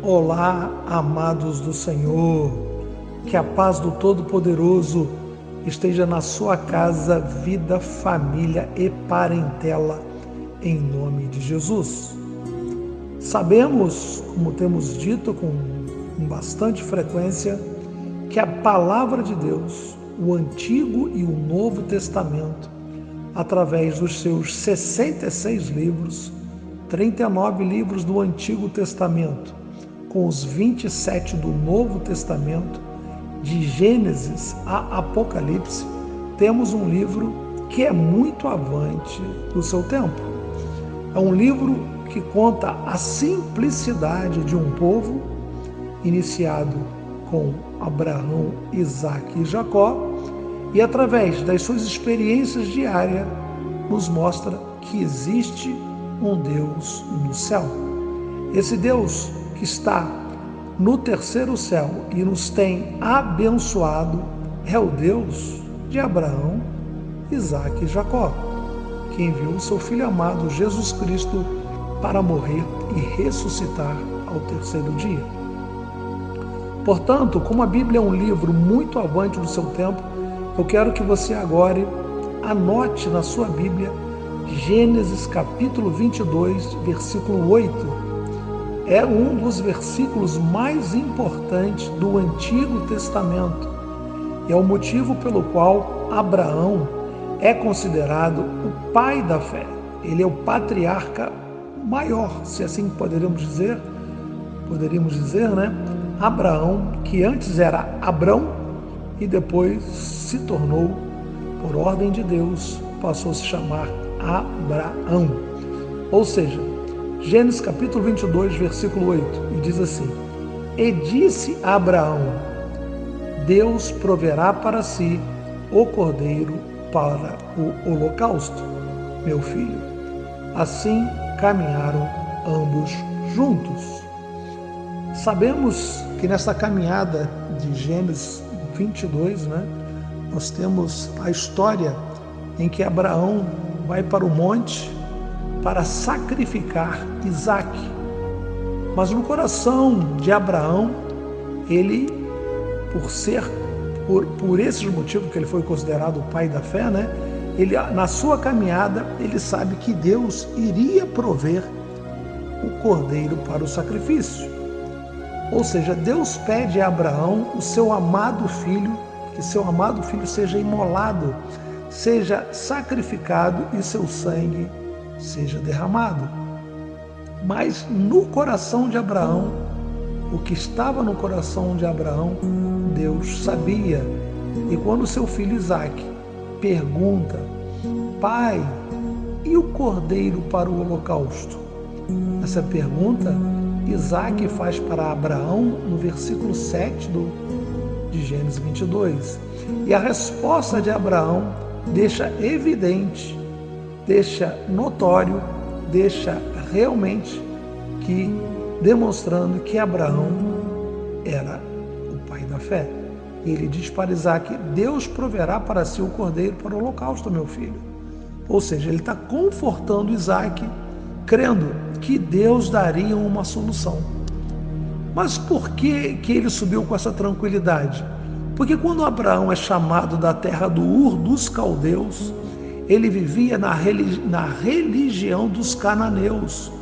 Olá, amados do Senhor, que a paz do Todo-Poderoso esteja na sua casa, vida, família e parentela, em nome de Jesus. Sabemos, como temos dito com bastante frequência, que a palavra de Deus, o Antigo e o Novo Testamento, através dos seus 66 livros, 39 livros do Antigo Testamento, com os 27 do Novo Testamento, de Gênesis a Apocalipse, temos um livro que é muito avante do seu tempo. É um livro que conta a simplicidade de um povo, iniciado com Abraão, Isaque e Jacó, e através das suas experiências diárias, nos mostra que existe um Deus no céu. Esse Deus que está no terceiro céu e nos tem abençoado é o Deus de Abraão, Isaque e Jacó, que enviou o seu Filho amado Jesus Cristo para morrer e ressuscitar ao terceiro dia. Portanto, como a Bíblia é um livro muito avante do seu tempo, eu quero que você agora anote na sua Bíblia Gênesis capítulo 22, versículo 8. É um dos versículos mais importantes do Antigo Testamento. É o motivo pelo qual Abraão é considerado o pai da fé. Ele é o patriarca maior, se assim poderíamos dizer, né? Abraão, que antes era Abrão e depois se tornou, por ordem de Deus, passou a se chamar Abraão. Ou seja, Gênesis capítulo 22, versículo 8, e diz assim: E disse a Abraão, Deus proverá para si o cordeiro para o holocausto, meu filho. Assim caminharam ambos juntos. Sabemos que nessa caminhada de Gênesis 22, nós temos a história em que Abraão vai para o monte para sacrificar Isaque. Mas no coração de Abraão, ele, por esses motivos que ele foi considerado o pai da fé, ele, na sua caminhada, ele sabe que Deus iria prover o cordeiro para o sacrifício. Ou seja, Deus pede a Abraão o seu amado filho, que seu amado filho seja imolado, seja sacrificado e seu sangue seja derramado. Mas no coração de Abraão, o que estava no coração de Abraão, Deus sabia. E quando seu filho Isaque pergunta: Pai, e o cordeiro para o holocausto? Essa pergunta Isaque faz para Abraão no versículo 7 de Gênesis 22. E a resposta de Abraão deixa evidente, deixa notório, deixa realmente demonstrando que Abraão era o pai da fé. Ele diz para Isaque: Deus proverá para si o cordeiro para o holocausto, meu filho. Ou seja, ele está confortando Isaque, crendo que Deus daria uma solução. Mas por que ele subiu com essa tranquilidade? Porque quando Abraão é chamado da terra do Ur dos Caldeus, ele vivia na religião dos cananeus.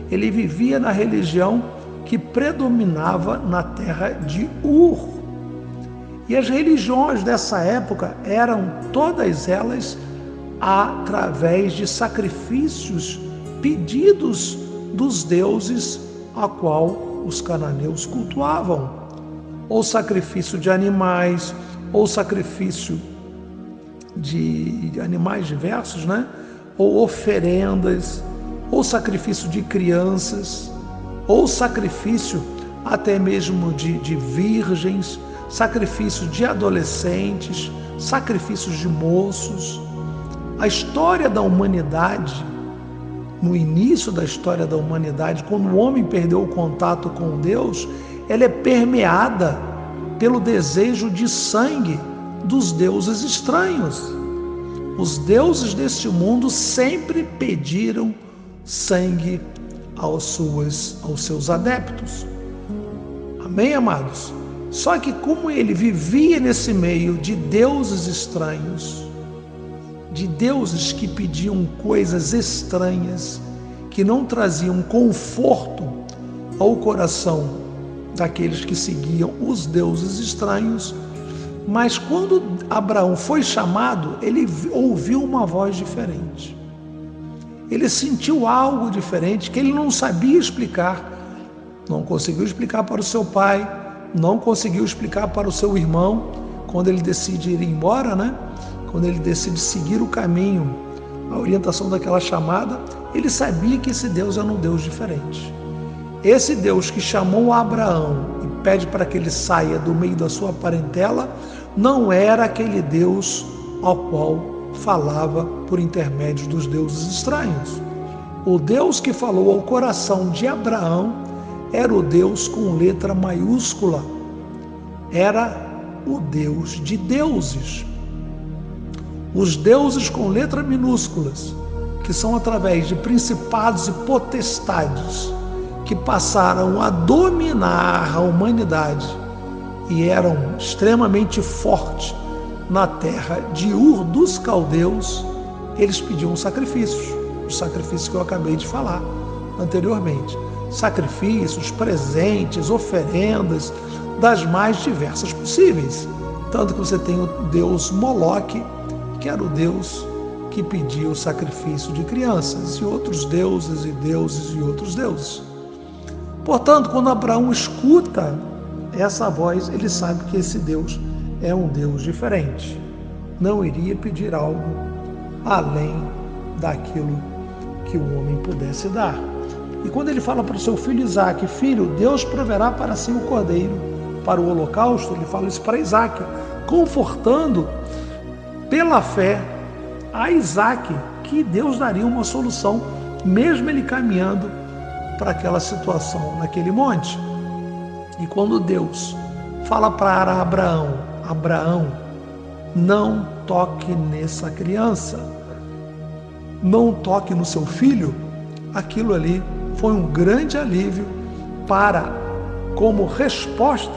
Ele vivia na religião que predominava na terra de Ur. E as religiões dessa época eram todas elas através de sacrifícios pedidos dos deuses a qual os cananeus cultuavam. Ou sacrifício de animais, ou sacrifício de animais diversos, ou oferendas, ou sacrifício de crianças, ou sacrifício até mesmo de virgens, sacrifício de adolescentes, sacrifícios de moços. A história da humanidade, no início da história da humanidade, quando o homem perdeu o contato com Deus, ela é permeada pelo desejo de sangue dos deuses estranhos. Os deuses deste mundo sempre pediram sangue aos seus adeptos. Amém, amados? Só que como ele vivia nesse meio de deuses estranhos, de deuses que pediam coisas estranhas, que não traziam conforto ao coração daqueles que seguiam os deuses estranhos, mas quando Abraão foi chamado, ele ouviu uma voz diferente. Ele sentiu algo diferente que ele não sabia explicar, não conseguiu explicar para o seu pai, não conseguiu explicar para o seu irmão, quando ele decide ir embora, né? Quando ele decide seguir o caminho, a orientação daquela chamada, ele sabia que esse Deus era um Deus diferente. Esse Deus que chamou Abraão e pede para que ele saia do meio da sua parentela, não era aquele Deus ao qual falava por intermédio dos deuses estranhos. O Deus que falou ao coração de Abraão era o Deus com letra maiúscula, era o Deus de deuses. Os deuses com letras minúsculas, que são através de principados e potestades, que passaram a dominar a humanidade e eram extremamente fortes na terra de Ur dos caldeus, eles pediam sacrifícios, os sacrifícios que eu acabei de falar anteriormente. Sacrifícios, presentes, oferendas, das mais diversas possíveis. Tanto que você tem o deus Moloque, que era o deus que pedia o sacrifício de crianças, e outros deuses e deuses e outros deuses. Portanto, quando Abraão escuta essa voz, ele sabe que esse Deus é um Deus diferente. Não iria pedir algo além daquilo que o homem pudesse dar. E quando ele fala para o seu filho Isaque: filho, Deus proverá para si o cordeiro para o holocausto, ele fala isso para Isaque, confortando pela fé a Isaque que Deus daria uma solução, mesmo ele caminhando para aquela situação naquele monte. E quando Deus fala para Abraão: Abraão, não toque nessa criança, não toque no seu filho, aquilo ali foi um grande alívio como resposta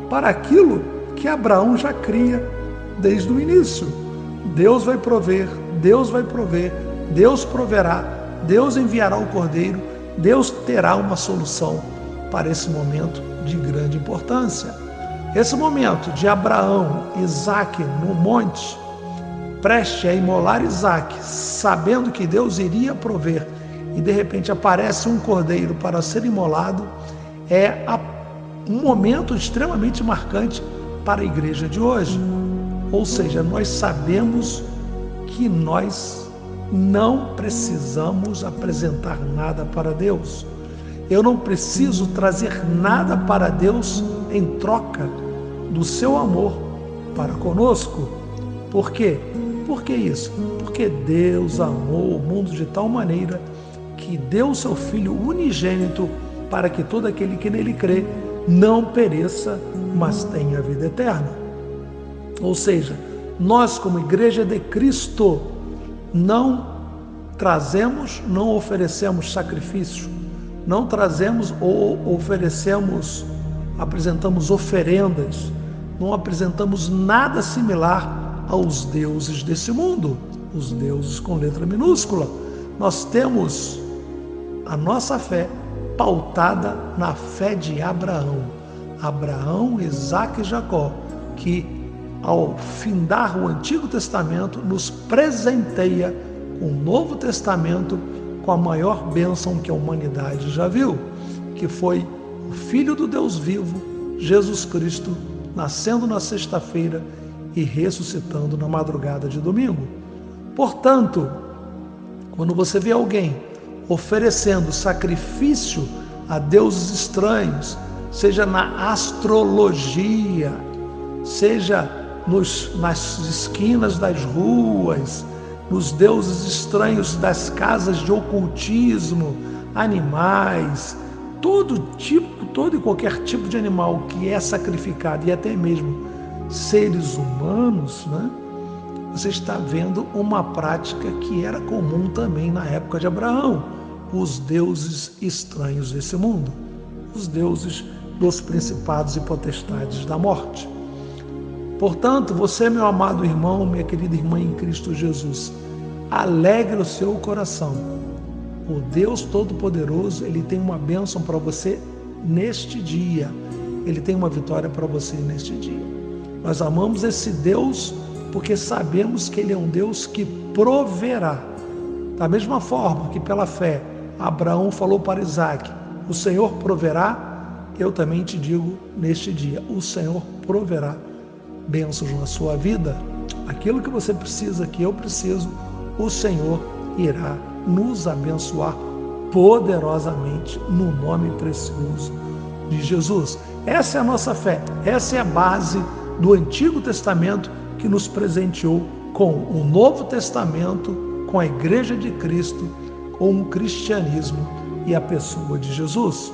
para aquilo que Abraão já cria desde o início. Deus vai prover, Deus vai prover, Deus proverá, Deus enviará o cordeiro, Deus terá uma solução para esse momento de grande importância. Esse momento de Abraão, Isaque no monte, preste a imolar Isaque, sabendo que Deus iria prover, e de repente aparece um cordeiro para ser imolado, é um momento extremamente marcante para a igreja de hoje. Ou seja, nós sabemos que nós não precisamos apresentar nada para Deus. Eu não preciso trazer nada para Deus em troca do seu amor para conosco. Por quê? Por que isso? Porque Deus amou o mundo de tal maneira que deu o seu Filho unigênito para que todo aquele que nele crê não pereça, mas tenha vida eterna. Ou seja, nós como Igreja de Cristo não trazemos, não oferecemos sacrifício, não trazemos ou oferecemos, apresentamos oferendas, não apresentamos nada similar aos deuses desse mundo, os deuses com letra minúscula. Nós temos a nossa fé pautada na fé de Abraão, Isaque e Jacó, que ao findar o Antigo Testamento nos presenteia com o Novo Testamento, com a maior bênção que a humanidade já viu, que foi o Filho do Deus vivo, Jesus Cristo, nascendo na sexta-feira e ressuscitando na madrugada de domingo. Portanto, quando você vê alguém oferecendo sacrifício a deuses estranhos, seja na astrologia, seja nas esquinas das ruas, nos deuses estranhos das casas de ocultismo, animais, todo e qualquer tipo de animal que é sacrificado, e até mesmo seres humanos, né? Você está vendo uma prática que era comum também na época de Abraão, os deuses estranhos desse mundo, os deuses dos principados e potestades da morte. Portanto, você, meu amado irmão, minha querida irmã em Cristo Jesus, alegre o seu coração. O Deus Todo-Poderoso, Ele tem uma bênção para você neste dia. Ele tem uma vitória para você neste dia. Nós amamos esse Deus porque sabemos que Ele é um Deus que proverá. Da mesma forma que pela fé Abraão falou para Isaac, o Senhor proverá, eu também te digo neste dia, o Senhor proverá bênçãos na sua vida. Aquilo que você precisa, que eu preciso, o Senhor irá nos abençoar poderosamente no nome precioso de Jesus. Essa é a nossa fé, essa é a base do Antigo Testamento que nos presenteou com o Novo Testamento, com a Igreja de Cristo, com o cristianismo e a pessoa de Jesus.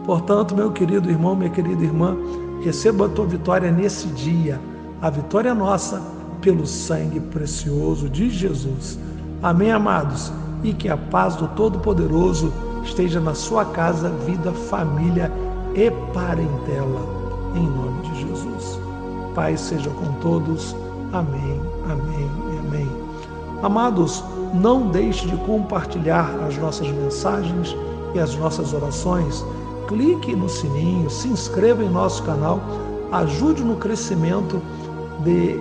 Portanto, meu querido irmão, minha querida irmã, receba a tua vitória nesse dia, a vitória nossa pelo sangue precioso de Jesus. Amém, amados? E que a paz do Todo-Poderoso esteja na sua casa, vida, família e parentela, em nome de Jesus. Paz seja com todos. Amém, amém e amém. Amados, não deixe de compartilhar as nossas mensagens e as nossas orações. Clique no sininho, se inscreva em nosso canal, ajude no crescimento de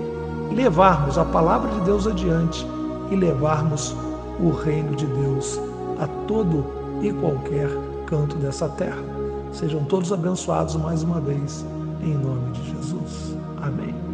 levarmos a palavra de Deus adiante e levarmos o reino de Deus a todo e qualquer canto dessa terra. Sejam todos abençoados mais uma vez, em nome de Jesus. Amém.